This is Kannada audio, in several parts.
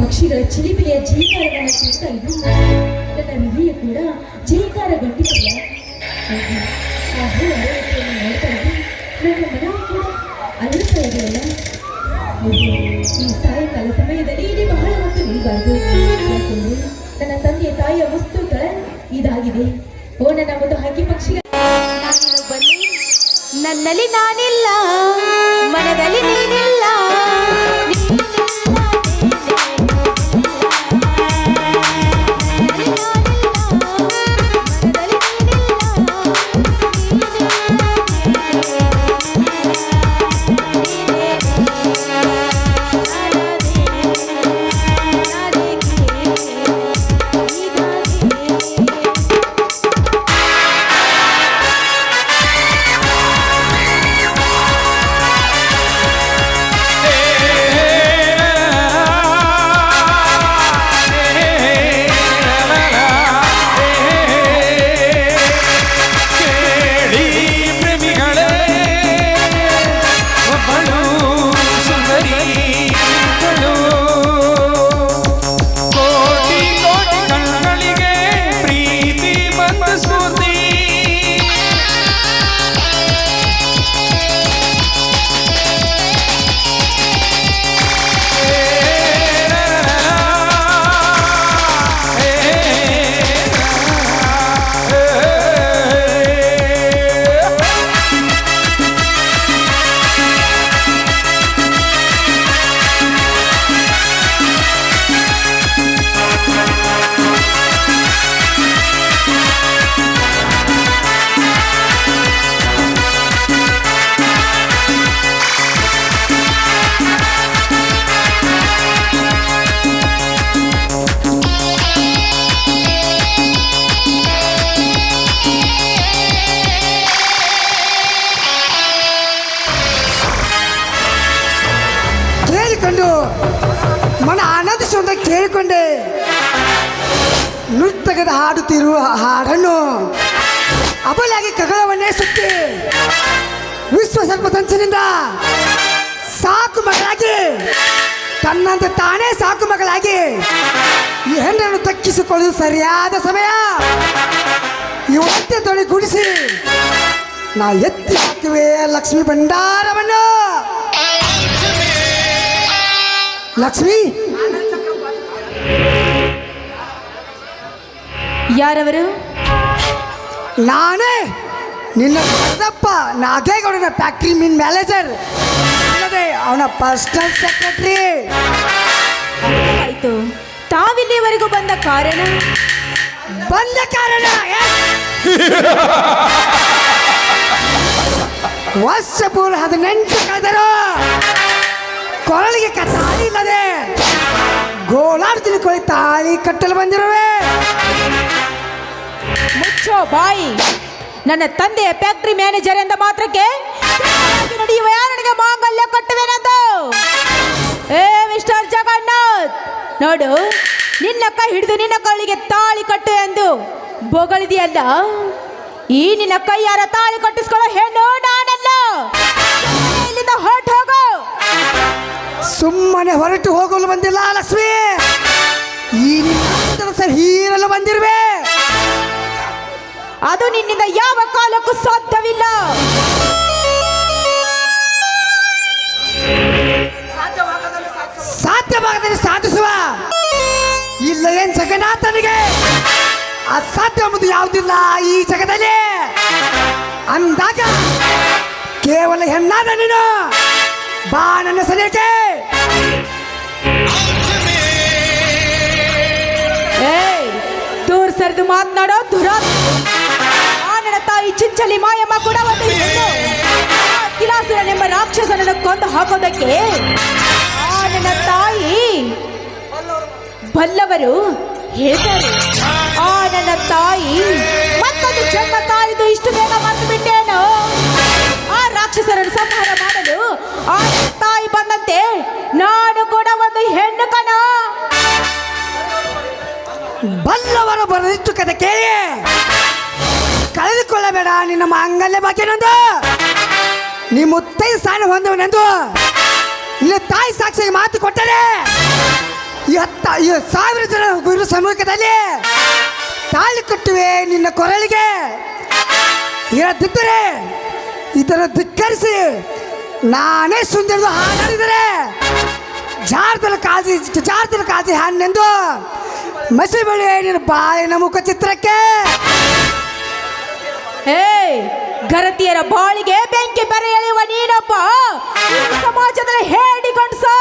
ಪಕ್ಷಿಗಳ ಚಿಲಿಪಿಲಿಯ ಜೀಕಾರವನ್ನು ಕೇಳ್ತಾ ಇದ್ದು ನನ್ನ ಹೃದಯ ಕೂಡ ಜೀಕಾರ ಗಟ್ಟಿಲ್ಲ. ಆ ಅರಳಿಕೆಯನ್ನು ನೋಡ್ತಾ ಇದ್ದು ನನ್ನ ಮನವು ಕೂಡ ಅರಳುತ್ತಾ ಇದೆಯಲ್ಲ. ಈ ಸಾಯಂಕಾಲ ಸಮಯದಲ್ಲಿ ಇಲ್ಲಿ ಬಹಳ ಹೊತ್ತು ನಿಲ್ಬಾರ್ದು. ಯಾಕೆಂದ್ರೆ ನನ್ನ ತಂದೆಯ ತಾಯಿಯ ವಸ್ತುಗಳ ಇದಾಗಿದೆ. ಓ ನನ್ನ ಒಂದು ಹಕ್ಕಿ ಪಕ್ಷಿಗಳ ನನ್ನಲ್ಲಿ ನಾನಿಲ್ಲ, ಮನದಲ್ಲಿ ನೀನಿಲ್ಲ. ಮನ ಆನಂದಿಸುವಂತ ಕೇಳಿಕೊಂಡೆ ನೃತ್ಯದ ಹಾಡುತ್ತಿರುವ ಹಾಡನ್ನು ಅಬಲಾಗಿ ಕಗಳವನ್ನೇ ಸುತ್ತಿ ವಿಶ್ವ ಸರ್ಪತಂಚನಿಂದ ಸಾಕು ಮಗಳಾಗಿ ತನ್ನಂತೆ ತಾನೇ ಸಾಕು ಮಗಳಾಗಿ ಈ ಹೆಣ್ಣನ್ನು ತಕ್ಕಿಸಿಕೊಳ್ಳಲು ಸರಿಯಾದ ಸಮಯ. ಇವತ್ತೇ ತೊಳೆಗೂಡಿಸಿ ನಾ ಎತ್ತಿ ಹಾಕುವೆ ಲಕ್ಷ್ಮಿ ಭಂಡಾರವನ್ನು. ಲಕ್ಷ್ಮಿ, ಯಾರವರು? ನಾನೇ ನಿನ್ನ ದೊಡ್ಡಪ್ಪ ನಾಗೇಗೌಡನ ಫ್ಯಾಕ್ಟ್ರಿ ಮಿನ್ ಮ್ಯಾನೇಜರ್, ಅಲ್ಲದೆ ಅವನ ಪರ್ಸನಲ್ ಸೆಕ್ರೆಟರಿ. ಆಯ್ತು, ತಾವಿಲ್ಲಿವರೆಗೂ ಬಂದ ಕಾರಣ ವರ್ಷ ಪೂರ್ವ 18 ಕಳೆದರು ಕೊರಳಿಗೆ ತಾಳಿ ಇಲ್ಲದೆ ಗೋಳಾಡು ತಿಳ್ಕೊಳ್ಳಿ ತಾಳಿ ಕಟ್ಟಲು ಬಂದಿರುವೆ. ಮುಚ್ಚೋ ಬಾಯಿ. ನನ್ನ ತಂದೆಯ ಫ್ಯಾಕ್ಟ್ರಿ ಮ್ಯಾನೇಜರ್ ಎಂದ ಮಾತ್ರಕ್ಕೆ ನಡೆಯುವ ಯಾರನಿಗೆ ಮಾಂಗಲ್ಯ ಕಟ್ಟುವೆನೆಂದು? ಏ ಮಿಸ್ಟರ್ ಜಗನ್ನಾಥ್, ನೋಡು, ನಿನ್ನ ಕೈ ಹಿಡಿದು ನಿನ್ನ ಕೈಗೆ ತಾಳಿ ಕಟ್ಟು ಎಂದು ಬೊಗಳಿದೆಯಲ್ಲ. ಈ ನಿನ್ನ ಕೈಯಾರ ತಾಳಿ ಕಟ್ಟಿಸ್ಕೊಳ್ಳೋ ಹೆಣ್ಣು ನಾನಲ್ಲ. ಇಲ್ಲಿಂದ ಹೊರಟು ಹೋಗು. ಸುಮ್ಮನೆ ಹೊರಟು ಹೋಗಲು ಬಂದಿಲ್ಲ ಲಕ್ಷ್ಮಿ, ಈ ಹೀರಲು ಬಂದಿರುವೆ. ಅದು ನಿನ್ನಿಂದ ಯಾವ ಕಾಲಕ್ಕೂ ಸಾಧ್ಯವಿಲ್ಲ. ಸಾಧ್ಯವಾಗದಲ್ಲಿ ಸಾಧಿಸುವ ಇಲ್ಲ ಏನ್ ಜಗನ್ನಾಥನಿಗೆ ಅಸಾಧ್ಯ ಎಂಬುದು ಯಾವುದಿಲ್ಲ ಈ ಜಗದಲ್ಲಿ. ಅಂದಾಗ ಕೇವಲ ಹೆಣ್ಣಾದ ನೀನು ಬಾ ನನ್ನ ಸನಿಯಕ್ಕೆ. ದೂರ ಸರಿದು ಮಾತನಾಡೋ ನನ್ನ ತಾಯಿ ಚಿಂಚಲಿ ಮಾಯಮ್ಮ ಕೂಡ ಒಂದು ಹೆಣ್ಣು. ಕಿಲಾಸುರನೆಂಬ ರಾಕ್ಷಸನನ್ನು ಕೊಂದು ಹಾಕೋದಕ್ಕೆ ನನ್ನ ತಾಯಿ ಬಲ್ಲವರು ಹೇಳ್ತಾರೆ. ನನ್ನ ತಾಯಿ ಮತ್ತೊಂದು ಜನ್ಮ ತಾಳಿದು ಇಷ್ಟು ಬೇಗ ಮರೆತು ಬಿಟ್ಟೇನು? ಆ ರಾಕ್ಷಸರನ್ನು ಸಂಹಾರ ಮಾಡಲು ಆ ತಾಯಿ ಬಂದಂತೆ ನಾನು ಕೂಡ ಒಂದು ಹೆಣ್ಣು ಕಣ. ಬಲ್ಲವರು ಬರದಿತ್ತು ಕತೆ ಕೇಳಿ ಕಳೆದುಕೊಳ್ಳಬೇಡ ನಿನ್ನ ಮಾಂಗಲ್ಯ ಭಾಗ್ಯನೊಂದು. ನೀ ಮುತ್ತೈದು ಸ್ಥಾನ ಹೊಂದವನೆಂದು ಇಲ್ಲಿ ತಾಯಿ ಸಾಕ್ಷಿಗೆ ಮಾತು ಕೊಟ್ಟರೆ ಈ ಸಾವಿರ ಜನ ಗುರು ಸಮ್ಮುಖದಲ್ಲಿ ತಾಳಿ ಕಟ್ಟುವೆ ನಿನ್ನ ಕೊರಳಿಗೆ. ಇರದಿದ್ದರೆ ಇದನ್ನು ಧಿಕ್ಕರಿಸಿ ನಾನೇ ಸುಂದರ ಹಾಡಿದರೆ ಜಾರದಲ್ಲಿ ಕಾಜಿ ಹಣ್ಣೆಂದು ಮಸಿ ಬಳಿ ನಿನ್ನ ಬಾಳಿನ ಮುಖ ಚಿತ್ರಕ್ಕೆ. ಗರತಿಯರ ಬಾಳಿಗೆ ಬೆಂಕಿ ಬರೆ ಎಳೆಯುವ ನೀನೊಬ್ಬ ಸಮಾಜದಲ್ಲಿ ಹೇಡಿ ಗಂಡಸು.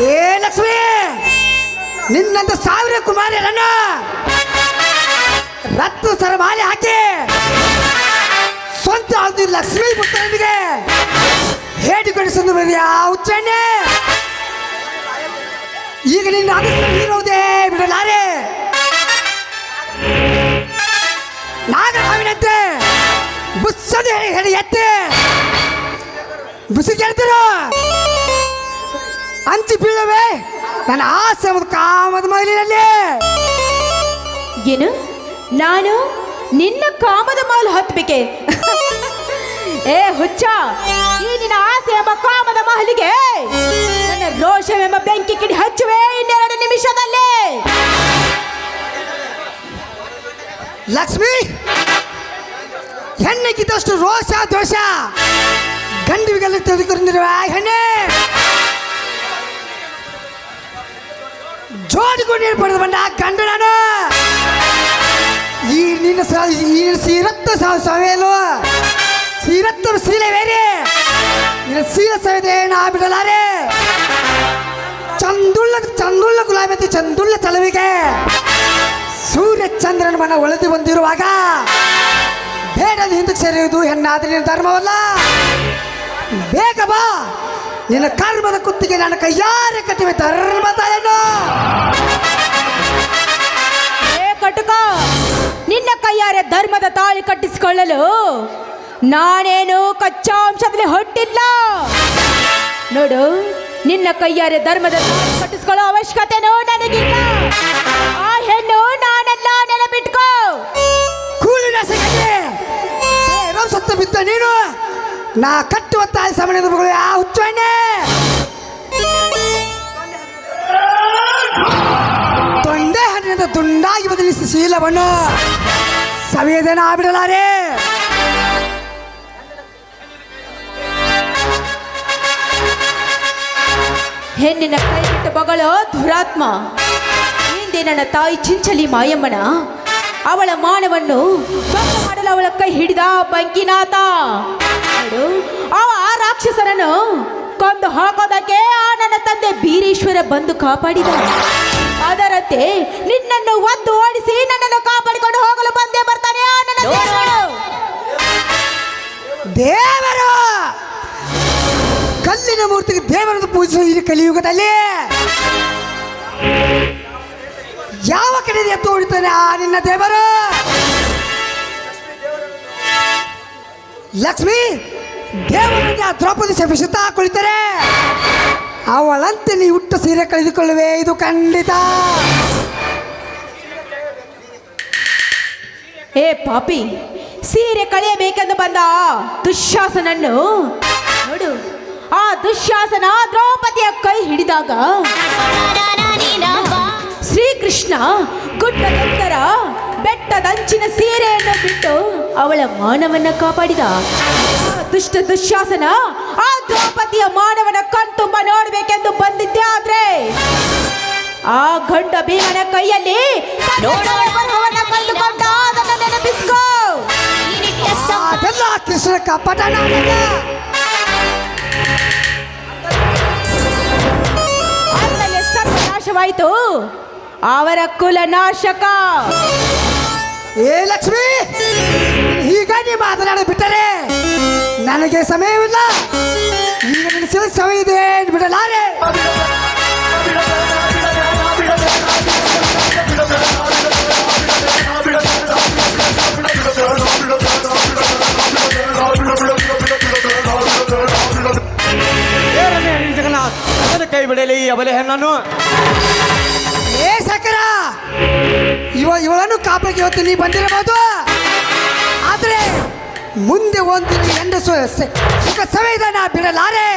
ಏ ಲಕ್ಷ್ಮಿ, ನಿನ್ನಂತ ಸಾವಿರ ಕುಮಾರಿಯರನ್ನು ರತ್ನ ಸರಮಾಲೆ ಹಾಕಿ ಸ್ವಂತ ಆಳ್ತಿ ಲಕ್ಷ್ಮೀ ಪುತ್ರನಿಗೆ ಹೇಡಿಗೊಳಿಸಲು ಬರೆಯಾ ಹುಚ್ಚಣ್ಣೆ. ಈಗ ನಿನ್ನ ಇರುವುದೇ ಬಿಡಲಾರೆ. ನಾಗರಾವಿನಂತೆ ಬುಸ್ಸದು ಹೇಳಿ ಎತ್ತೆ ಬುಸಿ ಕೇಳ್ತಿರು ಅಂಚಿ ಬೀಳವೆ ನನ್ನ ಆಸೆ ಮತ್ತು ಕಾಮದ ಮೈಲಿನಲ್ಲಿ. ಏನು ನಾನು ನಿನ್ನ ಕಾಮದ ಮಾಲು ಹತ್ತಬೇಕೆ? ಏ ಹುಚ್ಚ, ಈ ನಿನ್ನ ಆಸೆ ಎಂಬ ಕಾಮದ ಮಹಲಿಗೆ ನನ್ನ ರೋಷವೆಂಬ ಬೆಂಕಿ ಕಿಡಿ ಹಚ್ಚುವೆ ಇನ್ನೆರಡು ನಿಮಿಷದಲ್ಲಿ. ಲಕ್ಷ್ಮಿ, ಹೆಣ್ಣಿಗಿದ್ದಷ್ಟು ರೋಷ ದೋಷ ಗಂಡುವಿಗೆಲ್ಲ ತಿಳಿದುಕೊಂಡಿರುವ ಹೆಣ್ಣೆ. ಜೋಡಿಕೊಂಡು ಪಡೆದು ಬಂದ ಗಂಡು ನಾನು. ಈ ನಿನ್ನ ಸೀರತ್ತ ಸವೆಯಲು ಸೀರತ್ತ ಶೀಲ ಬೇರೆ ನಿನ್ನ ಶೀಲ ಸವೆದೆ ನಾ ಬಿಡಲಾರೆ. ಚಂದುಳ್ಳ ಗುಲಾಬಿ ಚಂದುಳ್ಳ ಚಲವಿಗೆ ಸೂರ್ಯ ಚಂದ್ರನ ಮನ ಒಳೆದು ಬಂದಿರುವಾಗ ಬೇಡದ ಹಿಂದಕ್ಕೆ ಸೇರುವುದು ಹೆಣ್ಣಾದ್ರೆ ನಿನ್ನ ಧರ್ಮವಲ್ಲ. ಬೇಗ ಬಾ, ನಿನ್ನ ಕರ್ಮದ ಕುತ್ತಿಗೆ ನನ್ನ ಕೈಯಾರೆ ಕಟ್ಟಿವೆ ಧರ್ಮ ತಾಯನ್ನು. ಕಟುಕ, ನಿನ್ನ ಕೈಯಾರೆ ಧರ್ಮದ ತಾಳಿ ಕಟ್ಟಿಸಿಕೊಳ್ಳಲು ನಾನೇನು ಕಚ್ಚಾಂಶದಲ್ಲಿ ಹೊಟ್ಟಿಲ್ಲ ನೋಡು. ನಿನ್ನ ಕೈಯಾರೆ ಧರ್ಮದ ತಾಳಿ ಕಟ್ಟಿಸಿಕೊಳ್ಳೋ ಅವಶ್ಯಕತೆನೂ ನನಗಿಲ್ಲ. ಆ ಹೆಣ್ಣು ನಾನೆಲ್ಲ ನೆನಪಿಟ್ಕೋ. ಕೂಲಿನ ಸತ್ತು ಬಿದ್ದ ನೀನು ನಾ ಕಟ್ಟುವ ತಾಯಿ ಸಮಯದ ಮಗಳು ಆ ಹುಚ್ಚಣ್ಣೆ. ತೊಂಡೆ ಹಣ್ಣಿನಿಂದ ತುಂಡಾಗಿ ಬದಲಿಸಿ ಶೀಲವನ್ನು ಸವಿಯದೇನ ಬಿಡಲಾರೆ. ಹೆಣ್ಣಿನ ಕೈ ಬಿಟ್ಟು ಬಗಳೋ ದುರಾತ್ಮ. ಹಿಂದೆ ನನ್ನ ತಾಯಿ ಚಿಂಚಲಿ ಮಾಯಮ್ಮನ ಅವಳ ಮಾನವನ್ನು ಭಂಗ ಮಾಡಲು ಅವಳ ಕೈ ಹಿಡಿದ ಬಂಕಿನಾಥ ನೋಡು. ಆ ರಾಕ್ಷಸರನ್ನು ಕೊಂದು ಹಾಕೋದಕ್ಕೆ ಆ ನನ್ನ ತಂದೆ ಬೀರೇಶ್ವರ ಬಂದು ಕಾಪಾಡಿದ. ಅದರಂತೆ ನಿನ್ನನ್ನು ಒದ್ದು ಓಡಿಸಿ ನನ್ನನ್ನು ಕಾಪಾಡಿಕೊಂಡು ಹೋಗಲು ಬಂದೇ ಬರ್ತಾನೆ ಆ ನನ್ನ ದೇವರು. ಕಲ್ಲಿನ ಮೂರ್ತಿಗೆ ದೇವರನ್ನು ಪೂಜಿಸುವ ಈ ಕಲಿಯುಗದಲ್ಲಿ ಯಾವ ಕಡೆ ಎತ್ತು ಹೊಡಿತಾನೆ ಆ ನಿನ್ನ ದೇವರು. ಲಕ್ಷ್ಮಿ, ದೇವರನ್ನು ದ್ರೌಪದಿ ಶಪಿಸುತ್ತಾ ಕುಳಿತಾರೆ. ಅವಳಂತೆ ನೀ ಹುಟ್ಟು ಸೀರೆ ಕಳೆದುಕೊಳ್ಳುವೆ, ಇದು ಖಂಡಿತ. ಏ ಪಾಪಿ, ಸೀರೆ ಕಳೆಯಬೇಕೆಂದು ಬಂದ ದುಶ್ಯಾಸನನ್ನು ನೋಡು. ಆ ದುಶ್ಯಾಸನ ದ್ರೌಪದಿಯ ಕೈ ಹಿಡಿದಾಗ ಶ್ರೀಕೃಷ್ಣ ಗುಡ್ಡದಂತರ ಬೆಟ್ಟದಂಚಿನ ಸೀರೆಯನ್ನು ಬಿಟ್ಟು ಅವಳ ಮಾನವನ್ನ ಕಾಪಾಡಿದ. ದುಷ್ಟ ದುಶ್ಯಾಸನ ಆ ದ್ರೌಪದಿಯ ಮಾನವನ ಕಣ್ತುಂಬ ನೋಡಬೇಕೆಂದು ಬಂದಿದ್ದೆ. ಆದ್ರೆ ಆ ಗಂಡ ಭೀಮನ ಕೈಯಲ್ಲಿ ಕಂಡುಕೊಂಡ ಅದನ್ನು ನೆನಪಿಸ್ಕೋ. ಅದೆಲ್ಲ ಕೃಷ್ಣ ಕಪಟ ನಾಟಕ. ಅಲ್ಲಲ್ಲಿ ಸರ್ವನಾಶವಾಯಿತು ಅವರ ಕುಲ ನಾಶಕ. ಏ ಲಕ್ಷ್ಮಿ, ಈಗ ನೀ ಮಾತನಾಡ ಬಿಟ್ಟರೆ ನನಗೆ ಸಮಯವಿಲ್ಲ. ಈಗ ನಿನ್ನ ಸಮಯ ಇದೆ ಬಿಡಲಾರೆ. ಜಗನ್ನಾಥ್, ಕೈ ಬಿಡಲಿ ಅವಲೆ ಹೆಣ್ಣನ್ನು. ಏ ಸಕರ, ಇವಳನ್ನು ಕಾಪಾಡಿ ಇವತ್ತು ನೀ ಬಂದಿರಬಹುದು. ಆದರೆ ಮುಂದೆ ಒಂದಿನ ಎಂದ ಸುಖ ಸಂವೇದನ ಬಿಡಲಾರೆ.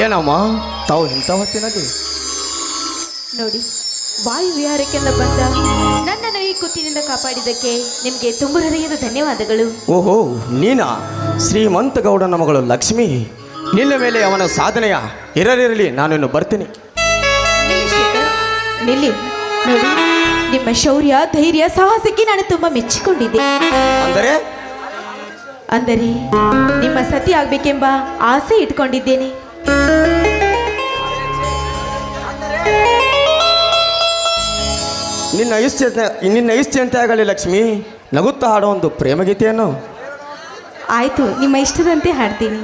ಏನಮ್ಮ ತಾವು ಇಂಥ ಹೊತ್ತಿನಲ್ಲಿ? ನೋಡಿ, ವಾಯು ವಿಹಾರಕ್ಕೆಂದು ಬಂದ ನನ್ನನ್ನು ಈ ಕುತ್ತಿನಿಂದ ಕಾಪಾಡಿದ್ದಕ್ಕೆ ನಿಮಗೆ ತುಂಬ ಹೃದಯದ ಧನ್ಯವಾದಗಳು. ಓಹೋ, ನೀನಾ ಶ್ರೀಮಂತ ಗೌಡನ ಮಗಳು ಲಕ್ಷ್ಮಿ. ನಿನ್ನ ಮೇಲೆ ಅವನ ಸಾಧನೆಯ ಇರಲಿರಲಿ, ನಾನಿನ್ನು ಬರ್ತೀನಿ. ನಿಲ್ಲಿ ಶೇಖರ್, ನಿಲ್ಲಿ. ನೋಡಿ, ನಿಮ್ಮ ಶೌರ್ಯ, ಧೈರ್ಯ, ಸಾಹಸಕ್ಕೆ ನಾನು ತುಂಬ ಮೆಚ್ಚಿಕೊಂಡಿದ್ದೆ. ಅಂದರೆ ನಿಮ್ಮ ಸತಿ ಆಗ್ಬೇಕೆಂಬ ಆಸೆ ಇಟ್ಕೊಂಡಿದ್ದೇನೆ. ನಿನ್ನ ಇಷ್ಟಂತೆ ಆಗಲಿ ಲಕ್ಷ್ಮಿ. ನಗುತ್ತಾ ಹಾಡೋ ಒಂದು ಪ್ರೇಮಗೀತೆಯನ್ನು. ಆಯಿತು, ನಿಮ್ಮ ಇಷ್ಟದಂತೆ ಹಾಡ್ತೀನಿ.